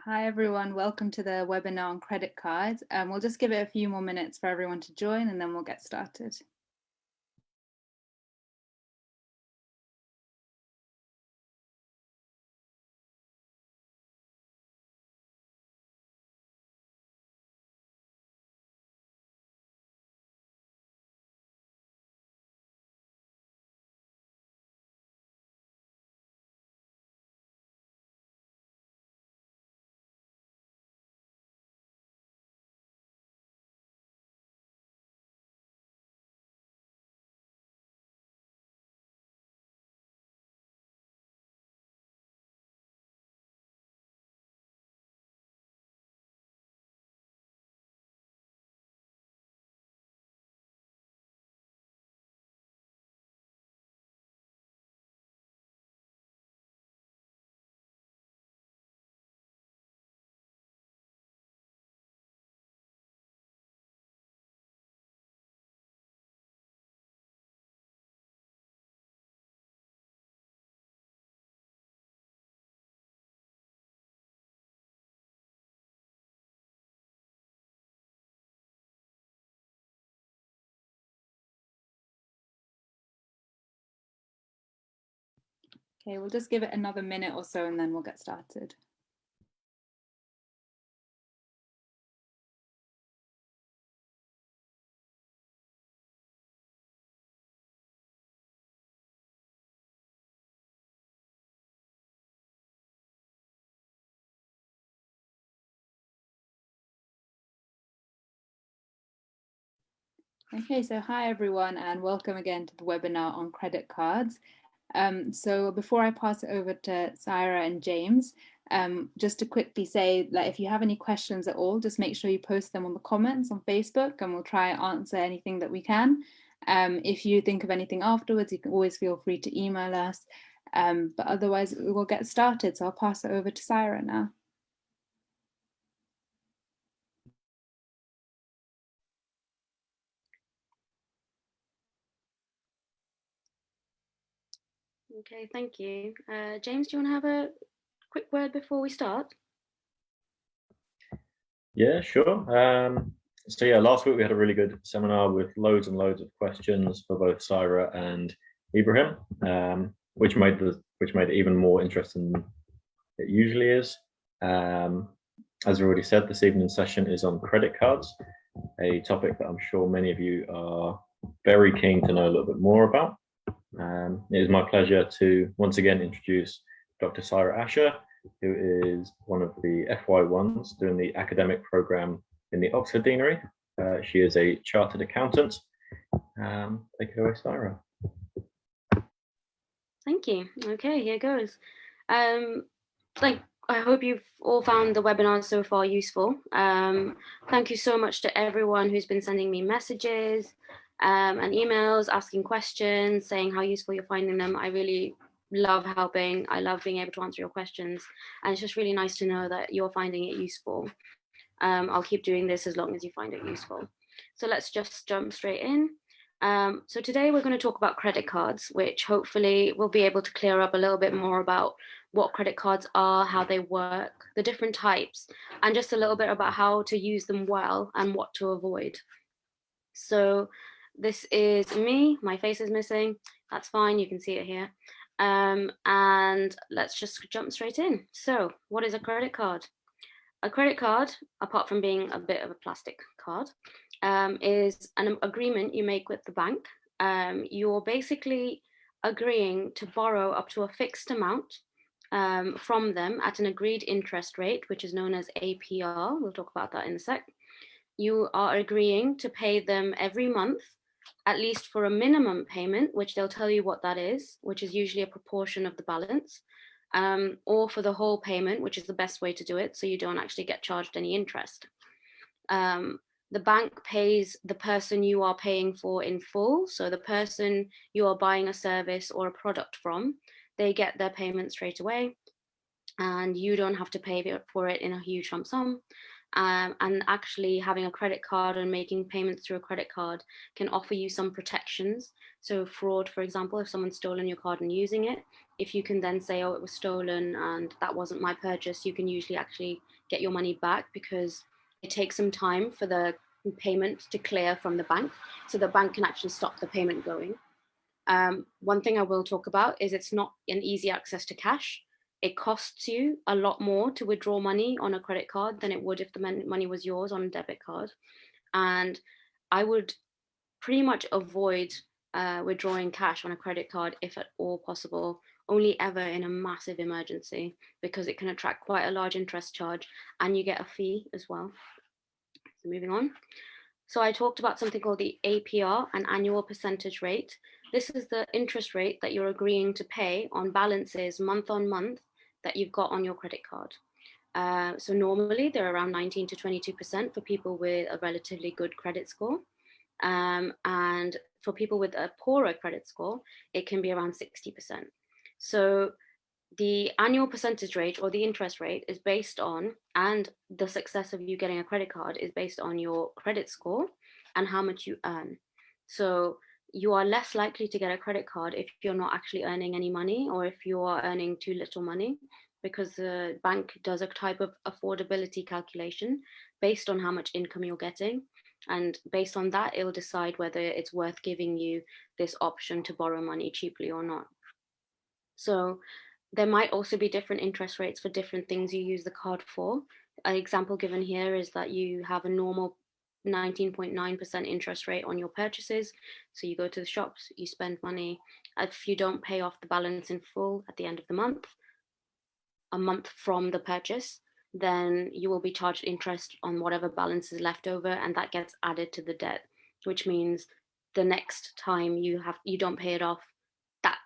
Hi everyone, welcome to the webinar on credit cards. We'll just give it a few more minutes for everyone to join and then we'll get started. Okay, we'll just give it another minute or so and then we'll get started. Okay, so hi everyone and welcome again to the webinar on credit cards. So before I pass it over to Sarah and James, just to quickly say that if you have any questions at all, just make sure you post them on the comments on Facebook and we'll try and answer anything that we can. If you think of anything afterwards, you can always feel free to email us. But otherwise, we will get started. So I'll pass it over to Sarah now. Okay, thank you. James, do you want to have a quick word before we start? Yeah, sure. So yeah, last week we had a really good seminar with loads and loads of questions for both Syra and Ibrahim, which made it even more interesting than it usually is. As I already said, this evening's session is on credit cards, a topic that I'm sure many of you are very keen to know a little bit more about. It is my pleasure to once again introduce Dr. Syra Asher, who is one of the FY1s doing the academic program in the Oxford Deanery. She is a chartered accountant. Take it away, Syra. Thank you. Okay, here goes. I hope you've all found the webinar so far useful. Thank you so much to everyone who's been sending me messages and emails, asking questions, saying how useful you're finding them. I really love helping. I love being able to answer your questions. And it's just really nice to know that you're finding it useful. I'll keep doing this as long as you find it useful. So let's just jump straight in. So today we're going to talk about credit cards, which hopefully we'll be able to clear up a little bit more about what credit cards are, how they work, the different types, and just a little bit about how to use them well and what to avoid. So this is me, my face is missing, that's fine, you can see it here. And let's just jump straight in. So what is a credit card? A credit card, apart from being a bit of a plastic card, is an agreement you make with the bank. You're basically agreeing to borrow up to a fixed amount from them at an agreed interest rate, which is known as APR. We'll talk about that in a sec. You are agreeing to pay them every month, at least for a minimum payment, which they'll tell you what that is, which is usually a proportion of the balance. Or for the whole payment, which is the best way to do it, so you don't actually get charged any interest. The bank pays the person you are paying for in full, so the person you are buying a service or a product from, they get their payment straight away, and you don't have to pay for it in a huge lump sum. And actually having a credit card and making payments through a credit card can offer you some protections. So fraud, for example, if someone's stolen your card and using it, if you can then say, oh, it was stolen and that wasn't my purchase, you can usually actually get your money back, because it takes some time for the payment to clear from the bank, so the bank can actually stop the payment going. One thing I will talk about is it's not an easy access to cash. It costs you a lot more to withdraw money on a credit card than it would if the money was yours on a debit card. And I would pretty much avoid withdrawing cash on a credit card if at all possible, only ever in a massive emergency, because it can attract quite a large interest charge and you get a fee as well. So moving on. So I talked about something called the APR, an annual percentage rate. This is the interest rate that you're agreeing to pay on balances month on month that you've got on your credit card. So normally they're around 19 to 22% for people with a relatively good credit score. And for people with a poorer credit score, it can be around 60%. So the annual percentage rate, or the interest rate, is based on, and the success of you getting a credit card is based on your credit score and how much you earn. So you are less likely to get a credit card if you're not actually earning any money, or if you are earning too little money, because the bank does a type of affordability calculation based on how much income you're getting. And based on that, it'll decide whether it's worth giving you this option to borrow money cheaply or not. So there might also be different interest rates for different things you use the card for. An example given here is that you have a normal 19.9% interest rate on your purchases. So you go to the shops, you spend money. If you don't pay off the balance in full at the end of the month, a month from the purchase, then you will be charged interest on whatever balance is left over, and that gets added to the debt, which means the next time you don't pay it off, that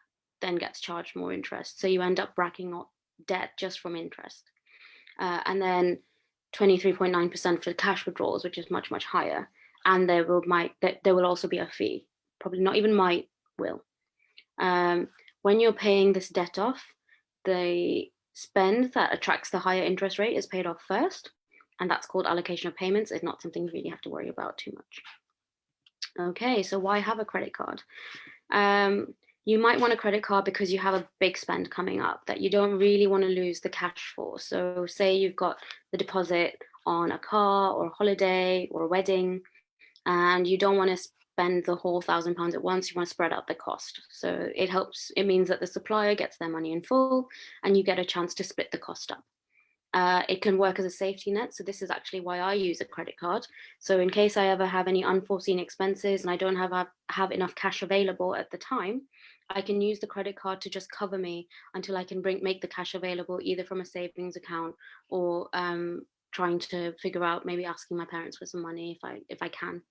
then gets charged more interest. So you end up racking up debt just from interest. And then 23.9% for cash withdrawals, which is much, much higher. And there will also be a fee, probably not even might, will. When you're paying this debt off, the spend that attracts the higher interest rate is paid off first, and that's called allocation of payments. It's not something you really have to worry about too much. Okay, so why have a credit card? You might want a credit card because you have a big spend coming up that you don't really want to lose the cash for. So say you've got the deposit on a car or a holiday or a wedding, and you don't want to spend the whole £1,000 at once. You want to spread out the cost. So it means that the supplier gets their money in full and you get a chance to split the cost up. It can work as a safety net. So this is actually why I use a credit card. So in case I ever have any unforeseen expenses and I don't have enough cash available at the time, I can use the credit card to just cover me until I can make the cash available, either from a savings account or trying to figure out, maybe asking my parents for some money if I can.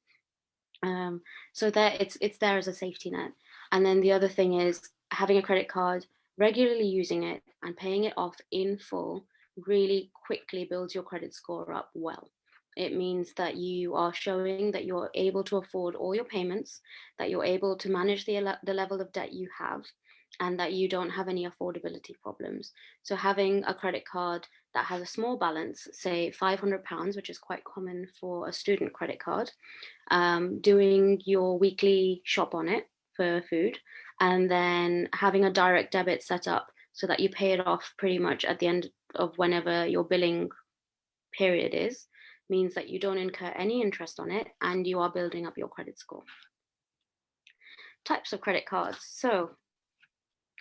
So there it's there as a safety net. And then the other thing is, having a credit card, regularly using it and paying it off in full really quickly builds your credit score up well. It means that you are showing that you're able to afford all your payments, that you're able to manage the level of debt you have, and that you don't have any affordability problems. So having a credit card that has a small balance, say £500, which is quite common for a student credit card, doing your weekly shop on it for food, and then having a direct debit set up so that you pay it off pretty much at the end of whenever your billing period is, means that you don't incur any interest on it and you are building up your credit score. Types of credit cards. So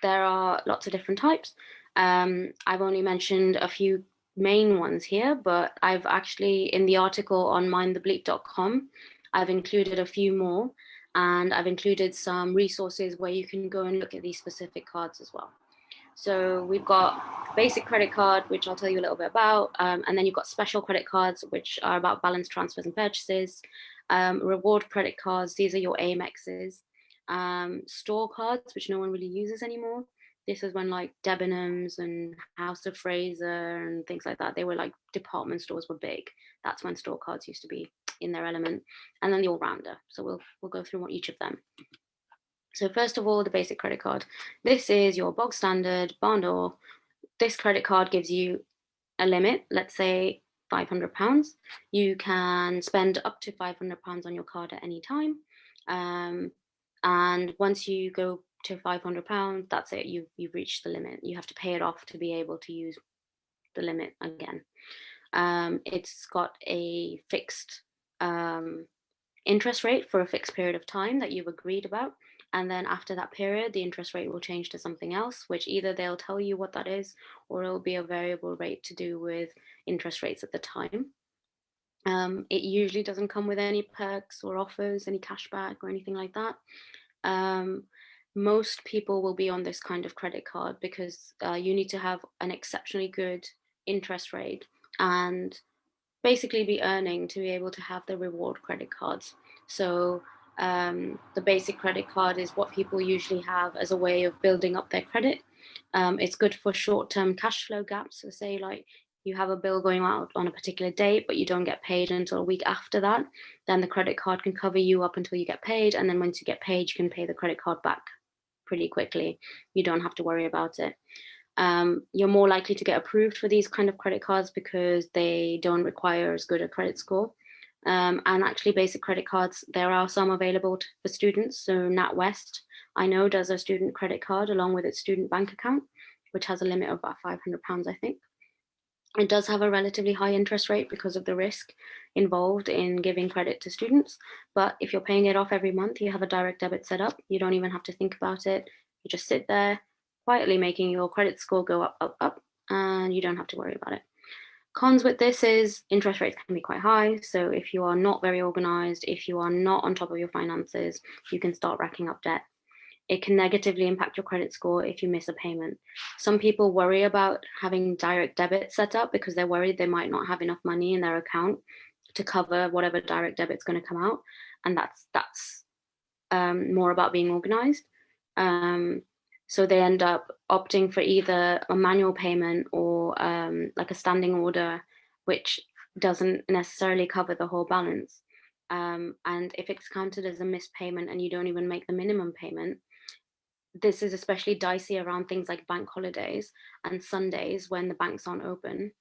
there are lots of different types. I've only mentioned a few main ones here, but I've actually, in the article on mindthebleep.com, I've included a few more, and I've included some resources where you can go and look at these specific cards as well. So we've got basic credit card, which I'll tell you a little bit about, and then you've got special credit cards, which are about balance transfers and purchases. Reward credit cards, these are your Amexes. Store cards, which no one really uses anymore. This is when like Debenhams and House of Fraser and things like that, they were like department stores were big. That's when store cards used to be in their element. And then the Allrounder. So we'll go through each of them. So first of all, the basic credit card. This is your bog standard bundle. This credit card gives you a limit, let's say £500. You can spend up to £500 on your card at any time. And once you go to £500, that's it. You've reached the limit. You have to pay it off to be able to use the limit again. It's got a fixed interest rate for a fixed period of time that you've agreed about. And then after that period, the interest rate will change to something else, which either they'll tell you what that is, or it'll be a variable rate to do with interest rates at the time. It usually doesn't come with any perks or offers, any cashback or anything like that. Most people will be on this kind of credit card because you need to have an exceptionally good interest rate and basically be earning to be able to have the reward credit cards. So the basic credit card is what people usually have as a way of building up their credit. It's good for short-term cash flow gaps. So say like you have a bill going out on a particular date, but you don't get paid until a week after that, then the credit card can cover you up until you get paid. And then once you get paid, you can pay the credit card back pretty quickly. You don't have to worry about it. You're more likely to get approved for these kind of credit cards because they don't require as good a credit score. And actually basic credit cards, there are some available for students. So NatWest, I know, does a student credit card along with its student bank account, which has a limit of about £500, I think. It does have a relatively high interest rate because of the risk involved in giving credit to students. But if you're paying it off every month, you have a direct debit set up. You don't even have to think about it. You just sit there quietly making your credit score go up, up, up, and you don't have to worry about it. Cons with this is interest rates can be quite high. So if you are not very organized, if you are not on top of your finances, you can start racking up debt. It can negatively impact your credit score if you miss a payment. Some people worry about having direct debit set up because they're worried they might not have enough money in their account to cover whatever direct debit's going to come out. And that's more about being organized. So they end up opting for either a manual payment or like a standing order, which doesn't necessarily cover the whole balance. And if it's counted as a missed payment and you don't even make the minimum payment, this is especially dicey around things like bank holidays and Sundays when the banks aren't open.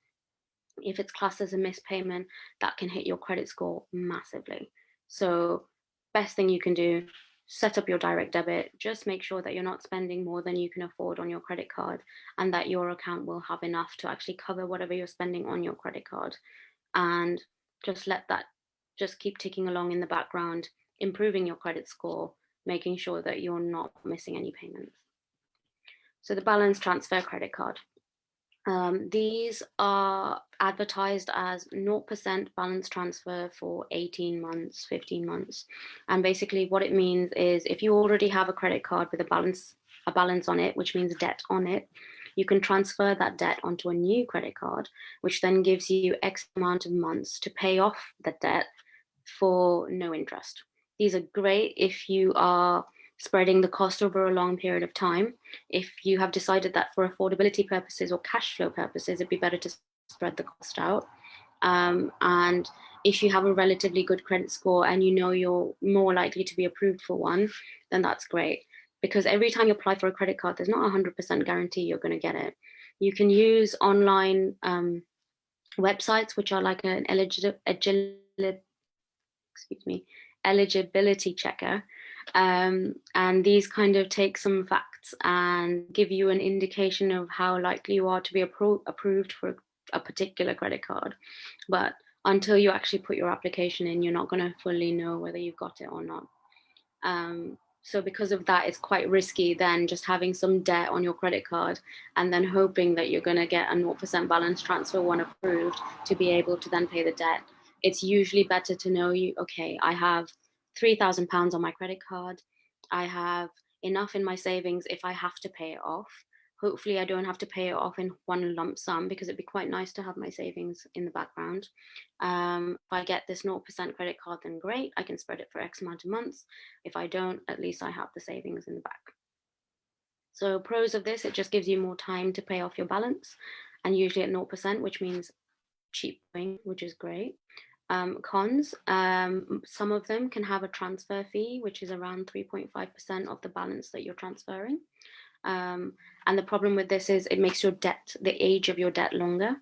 If it's classed as a missed payment, that can hit your credit score massively. So best thing you can do, set up your direct debit, just make sure that you're not spending more than you can afford on your credit card and that your account will have enough to actually cover whatever you're spending on your credit card. And just let that just keep ticking along in the background, improving your credit score, making sure that you're not missing any payments. So the balance transfer credit card. These are advertised as 0% balance transfer for 18 months, 15 months. And basically what it means is if you already have a credit card with a balance on it, which means debt on it, you can transfer that debt onto a new credit card, which then gives you X amount of months to pay off the debt for no interest. These are great if you are spreading the cost over a long period of time. If you have decided that for affordability purposes or cash flow purposes, it'd be better to spread the cost out. And if you have a relatively good credit score and you know you're more likely to be approved for one, then that's great. Because every time you apply for a credit card, there's not a 100% guarantee you're going to get it. You can use online websites, which are like an eligibility checker. And these kind of take some facts and give you an indication of how likely you are to be approved for a particular credit card. But until you actually put your application in, you're not going to fully know whether you've got it or not. So because of that, it's quite risky then just having some debt on your credit card and then hoping that you're going to get a 0% balance transfer one approved to be able to then pay the debt. It's usually better to know okay, I have £3,000 on my credit card. I have enough in my savings if I have to pay it off. Hopefully I don't have to pay it off in one lump sum because it'd be quite nice to have my savings in the background. If I get this 0% credit card, then great, I can spread it for X amount of months. If I don't, at least I have the savings in the back. So pros of this, it just gives you more time to pay off your balance, and usually at 0%, which means cheap, which is great. Cons, some of them can have a transfer fee, which is around 3.5% of the balance that you're transferring. And the problem with this is it makes your debt, the age of your debt, longer.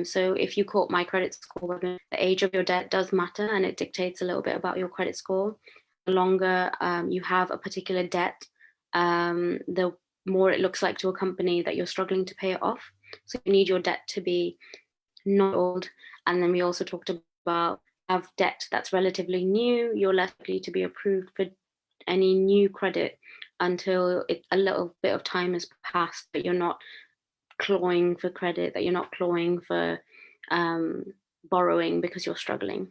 So if you caught my credit score, the age of your debt does matter, and it dictates a little bit about your credit score. The longer you have a particular debt, the more it looks like to a company that you're struggling to pay it off. So you need your debt to be not old. And then we also talked about have debt that's relatively new, you're less likely to be approved for any new credit until a little bit of time has passed, but you're not clawing for credit, that you're not clawing for borrowing because you're struggling.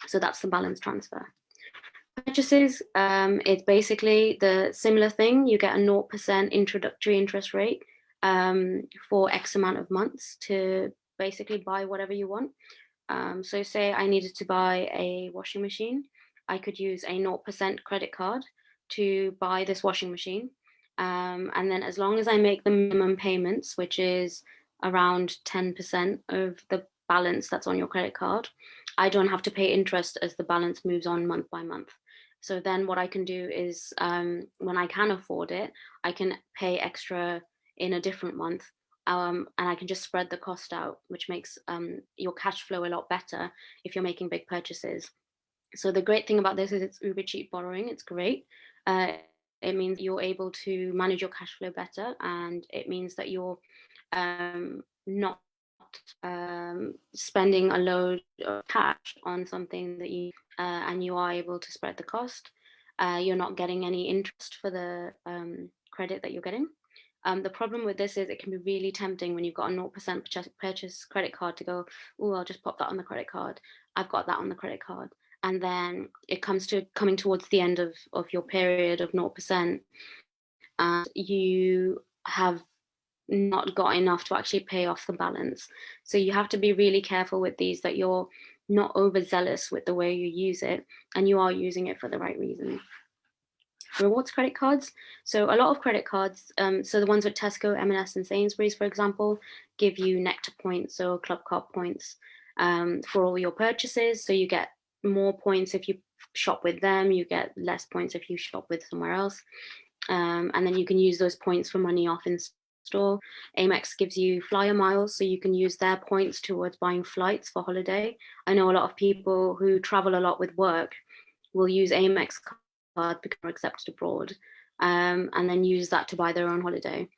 So that's the balance transfer. Purchases, it's basically the similar thing. You get a 0% introductory interest rate for X amount of months to basically buy whatever you want. So say I needed to buy a washing machine, I could use a 0% credit card to buy this washing machine. And then as long as I make the minimum payments, which is around 10% of the balance that's on your credit card, I don't have to pay interest as the balance moves on month by month. So then what I can do is when I can afford it, I can pay extra in a different month, and I can just spread the cost out, which makes your cash flow a lot better if you're making big purchases. So the great thing about this is it's uber cheap borrowing. It's great. It means you're able to manage your cash flow better, and it means that you're not spending a load of cash on something that you and you are able to spread the cost. You're not getting any interest for the credit that you're getting. The problem with this is it can be really tempting when you've got a 0% purchase credit card to go, oh, I'll just pop that on the credit card. I've got that on the credit card. And then it comes to coming towards the end of your period of 0%, and you have not got enough to actually pay off the balance. So you have to be really careful with these, that you're not overzealous with the way you use it and you are using it for the right reason. Rewards credit cards. So a lot of credit cards, so the ones with Tesco, M&S and Sainsbury's, for example, give you Nectar points or Club Card points for all your purchases. So you get more points if you shop with them, you get less points if you shop with somewhere else. And then you can use those points for money off in store. Amex gives you flyer miles, so you can use their points towards buying flights for holiday. I know a lot of people who travel a lot with work will use Amex card because they're accepted abroad, and then use that to buy their own holiday,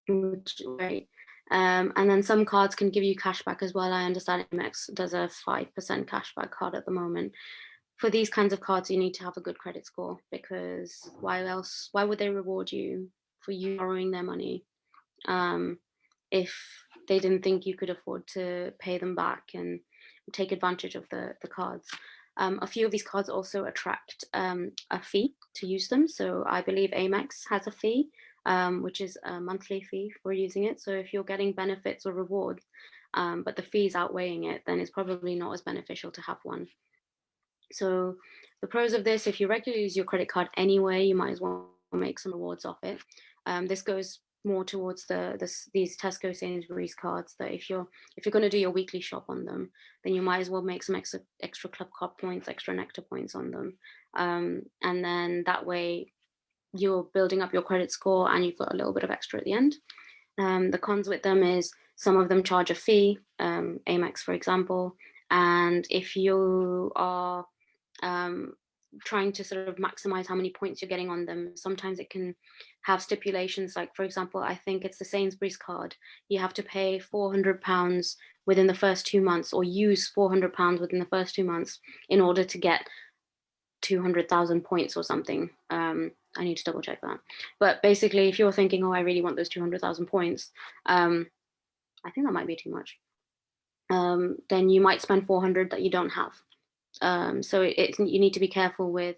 which is great. And then some cards can give you cashback as well. I understand Amex does a 5% cashback card at the moment. For these kinds of cards, you need to have a good credit score, because why would they reward you for you borrowing their money if they didn't think you could afford to pay them back and take advantage of the cards? A few of these cards also attract a fee to use them. So I believe Amex has a fee, which is a monthly fee for using it. So if you're getting benefits or rewards, but the fees outweighing it, then it's probably not as beneficial to have one. So the pros of this, if you regularly use your credit card anyway, you might as well make some rewards off it. This goes more towards these Tesco Sainsbury's cards, that if you're going to do your weekly shop on them, then you might as well make some extra Club Card points, extra Nectar points on them, and then that way you're building up your credit score and you've got a little bit of extra at the end. The cons with them is some of them charge a fee, Amex for example, and if you are trying to sort of maximize how many points you're getting on them, sometimes it can have stipulations, like for example, I think it's the Sainsbury's card, you have to pay £400 within the first 2 months, or use £400 within the first 2 months in order to get 200,000 points or something. I need to double check that, but basically if you're thinking, oh, I really want those 200,000 points, I think that might be too much, then you might spend 400 that you don't have. So you need to be careful with,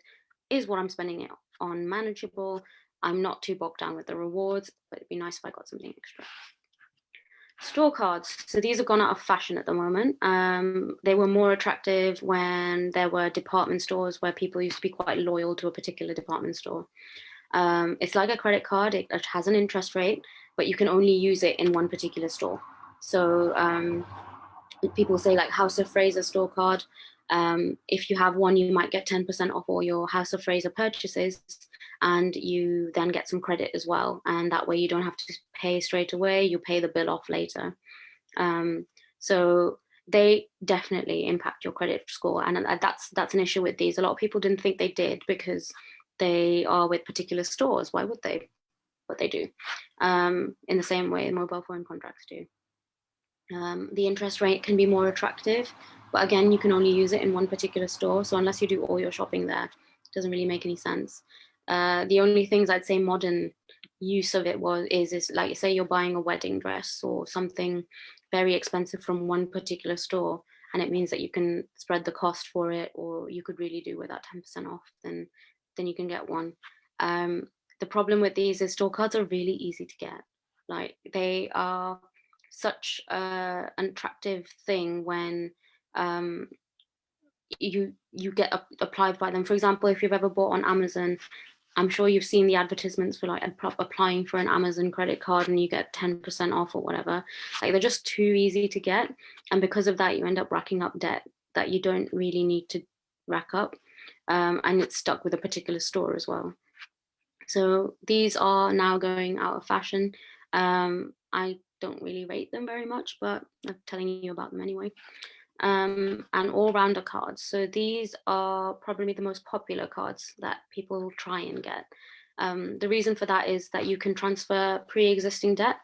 is what I'm spending it on manageable? I'm not too bogged down with the rewards, but it'd be nice if I got something extra. Store cards. So these have gone out of fashion at the moment. They were more attractive when there were department stores where people used to be quite loyal to a particular department store. It's like a credit card. It has an interest rate, but you can only use it in one particular store. So people say like House of Fraser store card. If you have one, you might get 10% off all your House of Fraser purchases, and you then get some credit as well. And that way you don't have to pay straight away, you pay the bill off later. So they definitely impact your credit score. And that's an issue with these. A lot of people didn't think they did, because they are with particular stores. Why would they? But they do, in the same way mobile phone contracts do. The interest rate can be more attractive, but again, you can only use it in one particular store. So unless you do all your shopping there, it doesn't really make any sense. The only things I'd say modern use of it is like, say you're buying a wedding dress or something very expensive from one particular store, and it means that you can spread the cost for it, or you could really do with that 10% off, then you can get one. The problem with these is store cards are really easy to get. Like, they are such an attractive thing when you get applied by them. For example, if you've ever bought on Amazon, I'm sure you've seen the advertisements for like applying for an Amazon credit card and you get 10% off or whatever. Like, they're just too easy to get, and because of that, you end up racking up debt that you don't really need to rack up, and it's stuck with a particular store as well. So these are now going out of fashion. I don't really rate them very much, but I'm telling you about them anyway. And Allrounder cards. So these are probably the most popular cards that people try and get. The reason for that is that you can transfer pre-existing debt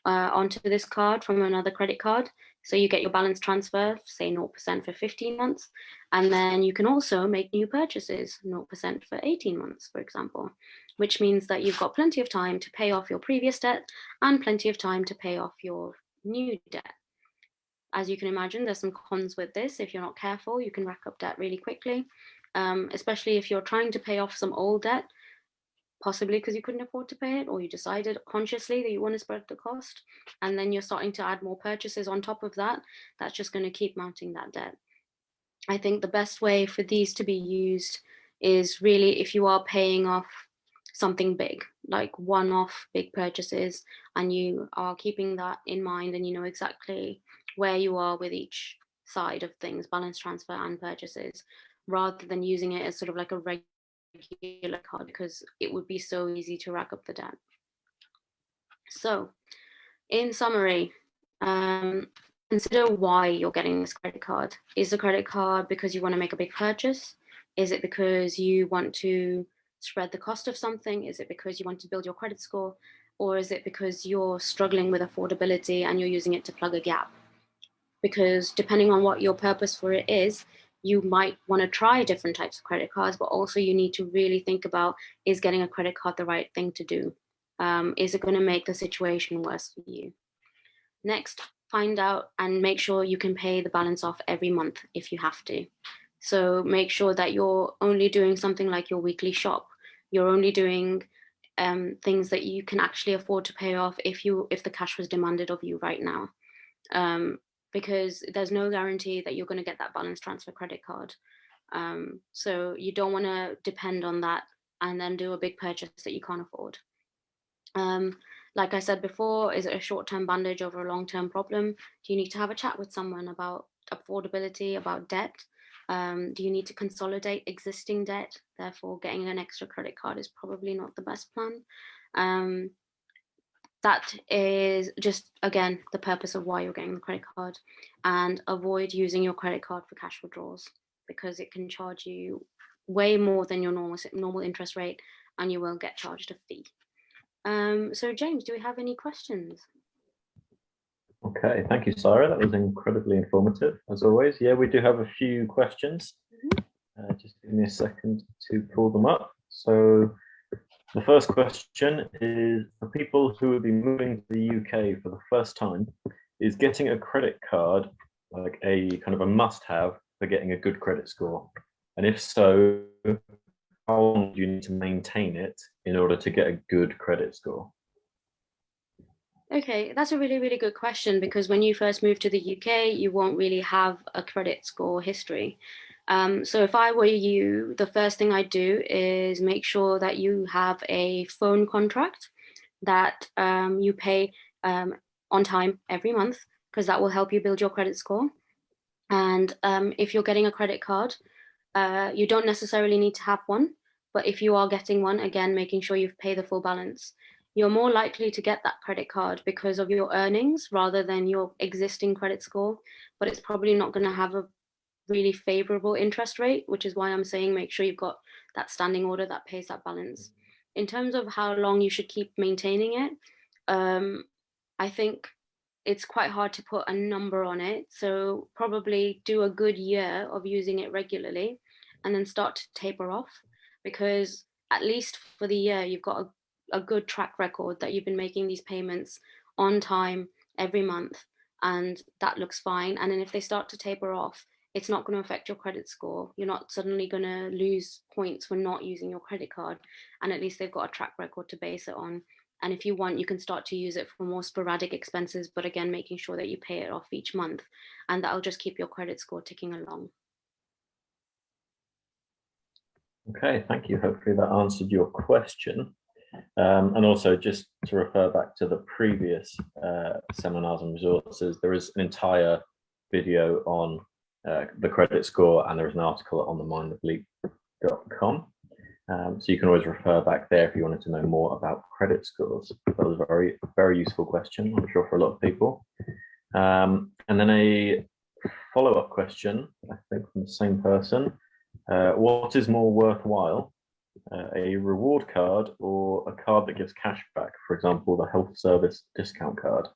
onto this card from another credit card. So you get your balance transfer, say 0% for 15 months. And then you can also make new purchases, 0% for 18 months, for example, which means that you've got plenty of time to pay off your previous debt and plenty of time to pay off your new debt. As you can imagine, there's some cons with this. If you're not careful, you can rack up debt really quickly, especially if you're trying to pay off some old debt, possibly because you couldn't afford to pay it, or you decided consciously that you want to spread the cost, and then you're starting to add more purchases on top of that. That's just going to keep mounting that debt. I think the best way for these to be used is really if you are paying off something big, like one-off big purchases, and you are keeping that in mind and you know exactly where you are with each side of things, balance transfer and purchases, rather than using it as sort of like a regular card, because it would be so easy to rack up the debt. So in summary, consider why you're getting this credit card. Is the credit card because you want to make a big purchase? Is it because you want to spread the cost of something? Is it because you want to build your credit score? Or is it because you're struggling with affordability and you're using it to plug a gap? Because depending on what your purpose for it is, you might want to try different types of credit cards, but also you need to really think about, is getting a credit card the right thing to do? Is it going to make the situation worse for you? Next, find out and make sure you can pay the balance off every month if you have to. So make sure that you're only doing something like your weekly shop. You're only doing things that you can actually afford to pay off if the cash was demanded of you right now. Because there's no guarantee that you're going to get that balance transfer credit card. So you don't want to depend on that and then do a big purchase that you can't afford. Like I said before, is it a short-term bandage over a long-term problem? Do you need to have a chat with someone about affordability, about debt? Do you need to consolidate existing debt? Therefore, getting an extra credit card is probably not the best plan. That is just, again, the purpose of why you're getting the credit card. And avoid using your credit card for cash withdrawals, because it can charge you way more than your normal interest rate, and you will get charged a fee. So James, do we have any questions? Okay, thank you, Sarah. That was incredibly informative, as always. Yeah, we do have a few questions. Just give me a second to pull them up. So the first question is, for people who will be moving to the UK for the first time, is getting a credit card like a kind of a must-have for getting a good credit score? And if so, how long do you need to maintain it in order to get a good credit score? Okay, that's a really, really good question, because when you first move to the UK, you won't really have a credit score history. So if I were you, the first thing I'd do is make sure that you have a phone contract that you pay on time every month, because that will help you build your credit score. And if you're getting a credit card, you don't necessarily need to have one, but if you are getting one, again, making sure you've paid the full balance, you're more likely to get that credit card because of your earnings rather than your existing credit score, but it's probably not going to have a really favorable interest rate, which is why I'm saying make sure you've got that standing order that pays that balance. In terms of how long you should keep maintaining it, I think it's quite hard to put a number on it. So probably do a good year of using it regularly and then start to taper off, because at least for the year, you've got a good track record that you've been making these payments on time every month, and that looks fine. And then if they start to taper off, it's not going to affect your credit score. You're not suddenly going to lose points for not using your credit card. And at least they've got a track record to base it on. And if you want, you can start to use it for more sporadic expenses, but again, making sure that you pay it off each month, and that'll just keep your credit score ticking along. Okay, thank you. Hopefully that answered your question. And also, just to refer back to the previous seminars and resources, there is an entire video on the credit score, and there is an article on themindthebleep.com. So you can always refer back there if you wanted to know more about credit scores. That was a very, very useful question, I'm sure, for a lot of people. And then a follow-up question, I think from the same person. What is more worthwhile, a reward card or a card that gives cash back? For example, the health service discount card.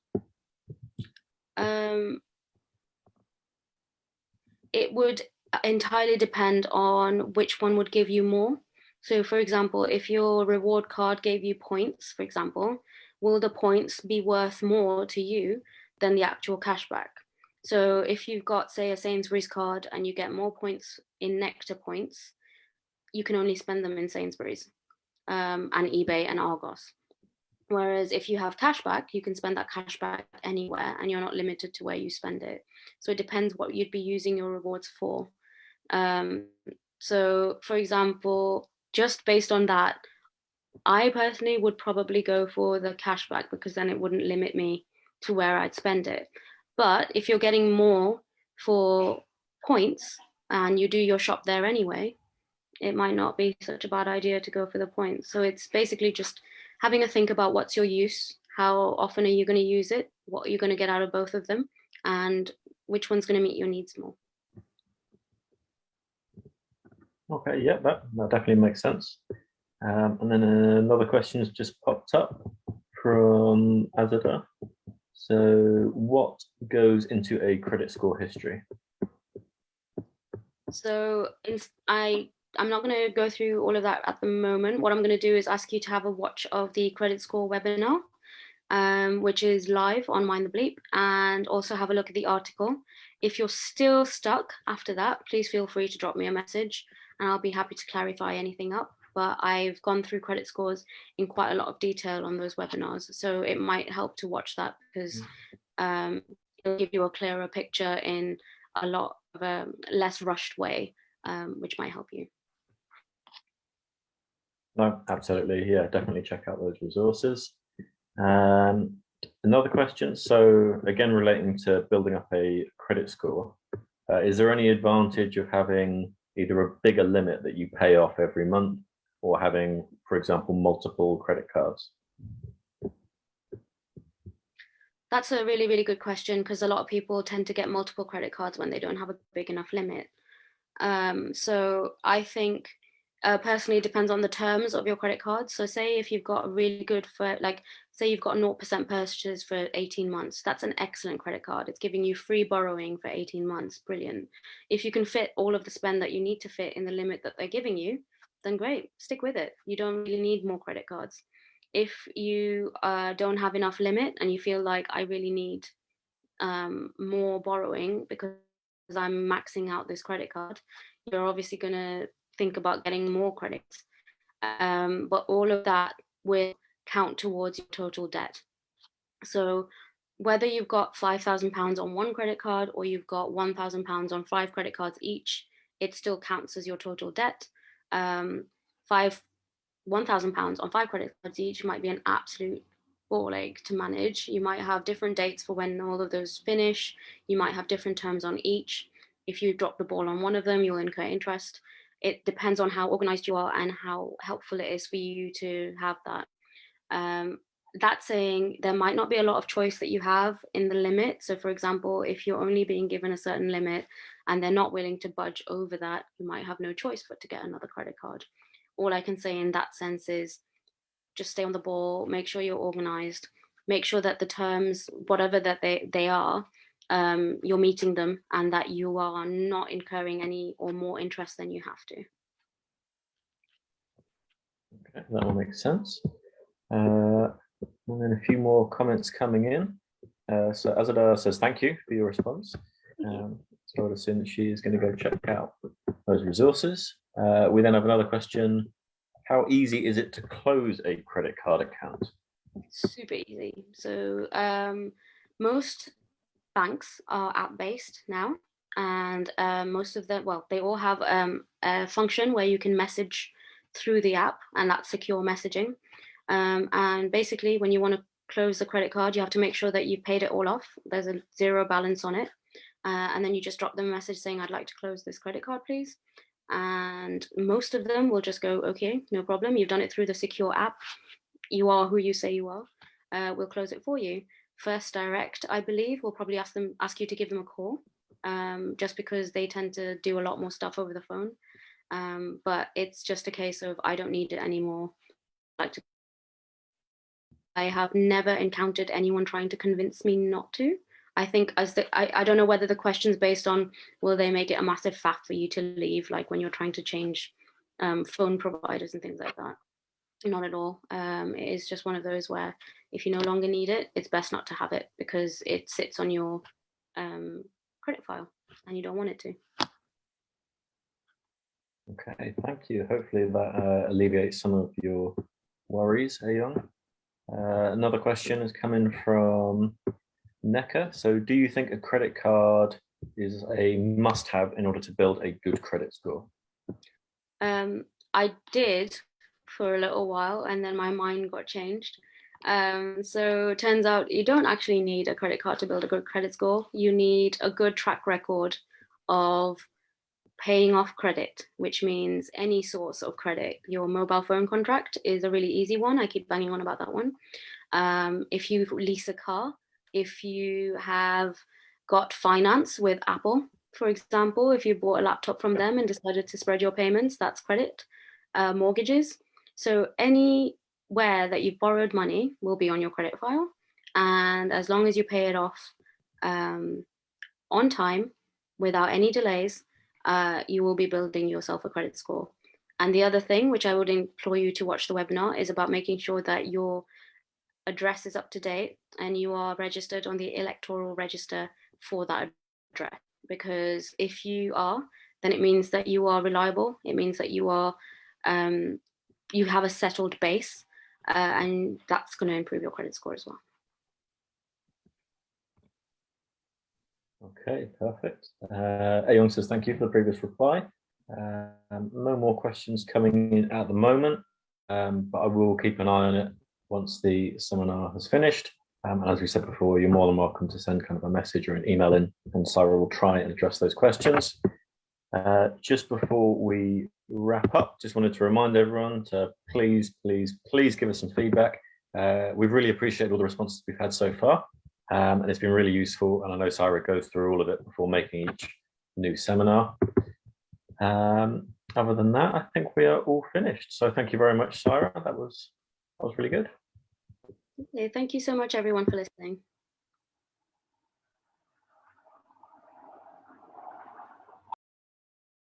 It would entirely depend on which one would give you more. So for example, if your reward card gave you points, for example, will the points be worth more to you than the actual cashback? So if you've got, say, a Sainsbury's card and you get more points in Nectar points, you can only spend them in Sainsbury's and eBay and Argos. Whereas if you have cashback, you can spend that cashback anywhere and you're not limited to where you spend it. So it depends what you'd be using your rewards for. So for example, just based on that, I personally would probably go for the cashback, because then it wouldn't limit me to where I'd spend it. But if you're getting more for points and you do your shop there anyway, it might not be such a bad idea to go for the points. So it's basically just having a think about what's your use, how often are you going to use it, what are you going to get out of both of them, and which one's going to meet your needs more. Okay, yeah, that definitely makes sense. And then another question has just popped up from Azada. So what goes into a credit score history? So I'm not going to go through all of that at the moment. What I'm going to do is ask you to have a watch of the credit score webinar, which is live on Mind the Bleep, and also have a look at the article. If you're still stuck after that, please feel free to drop me a message and I'll be happy to clarify anything up. But I've gone through credit scores in quite a lot of detail on those webinars. So it might help to watch that, because it'll give you a clearer picture in a lot of a less rushed way, which might help you. No, absolutely. Yeah, definitely check out those resources. Another question. So again, relating to building up a credit score, is there any advantage of having either a bigger limit that you pay off every month, or having, for example, multiple credit cards? That's a really, really good question, because a lot of people tend to get multiple credit cards when they don't have a big enough limit. So I think personally it depends on the terms of your credit card. So say if you've got a really good, say you've got 0% purchases for 18 months, that's an excellent credit card. It's giving you free borrowing for 18 months, brilliant. If you can fit all of the spend that you need to fit in the limit that they're giving you, then great, stick with it. You don't really need more credit cards. If you don't have enough limit and you feel like I really need more borrowing because I'm maxing out this credit card, you're obviously going to think about getting more credits. But all of that will count towards your total debt. So whether you've got £5,000 on one credit card or you've got £1,000 on 5 credit cards each, it still counts as your total debt. £1,000 on 5 credit cards each might be an absolute ball ache to manage. You might have different dates for when all of those finish. You might have different terms on each. If you drop the ball on one of them, you'll incur interest. It depends on how organized you are and how helpful it is for you to have that. That saying, there might not be a lot of choice that you have in the limit. So for example, if you're only being given a certain limit and they're not willing to budge over that, you might have no choice but to get another credit card. All I can say in that sense is just stay on the ball, make sure you're organized, make sure that the terms, whatever that they are, you're meeting them, and that you are not incurring any or more interest than you have to. Okay, that will make sense. And then a few more comments coming in. So Azadar says, thank you for your response. So I would assume that she is going to go check out those resources. We then have another question. How easy is it to close a credit card account? Super easy. So most banks are app-based now, and most of them, well, they all have a function where you can message through the app, and that's secure messaging. And basically, when you want to close the credit card, you have to make sure that you've paid it all off. There's a zero balance on it. And then you just drop them a message saying, I'd like to close this credit card, please. And most of them will just go, okay, no problem. You've done it through the secure app. You are who you say you are. We'll close it for you. First Direct, I believe, will probably ask you to give them a call, just because they tend to do a lot more stuff over the phone. But it's just a case of, I don't need it anymore. I have never encountered anyone trying to convince me not to. I think I don't know whether the question's based on, will they make it a massive faff for you to leave, like when you're trying to change phone providers and things like that. Not at all. It is just one of those where if you no longer need it, it's best not to have it, because it sits on your credit file and you don't want it to. Okay, thank you. Hopefully that alleviates some of your worries, Ayong. Another question is coming from Neka. So do you think a credit card is a must-have in order to build a good credit score? I did for a little while, and then my mind got changed. So it turns out you don't actually need a credit card to build a good credit score. You need a good track record of paying off credit, which means any source of credit. Your mobile phone contract is a really easy one. I keep banging on about that one. If you lease a car, if you have got finance with Apple, for example, if you bought a laptop from them and decided to spread your payments, that's credit. Mortgages. So anywhere that you've borrowed money will be on your credit file. And as long as you pay it off on time, without any delays, you will be building yourself a credit score. And the other thing, which I would implore you to watch the webinar, is about making sure that your address is up to date and you are registered on the electoral register for that address. Because if you are, then it means that you are reliable. It means that you are you have a settled base, and that's going to improve your credit score as well. Okay, perfect. Ayong says thank you for the previous reply. No more questions coming in at the moment, but I will keep an eye on it once the seminar has finished. And as we said before, you're more than welcome to send kind of a message or an email in, and Sarah will try and address those questions. Just before we wrap up, just wanted to remind everyone to please give us some feedback. We've really appreciated all the responses we've had so far. And it's been really useful. And I know Sarah goes through all of it before making each new seminar. Other than that, I think we are all finished. So thank you very much, Sarah. That was really good. Okay, thank you so much, everyone, for listening.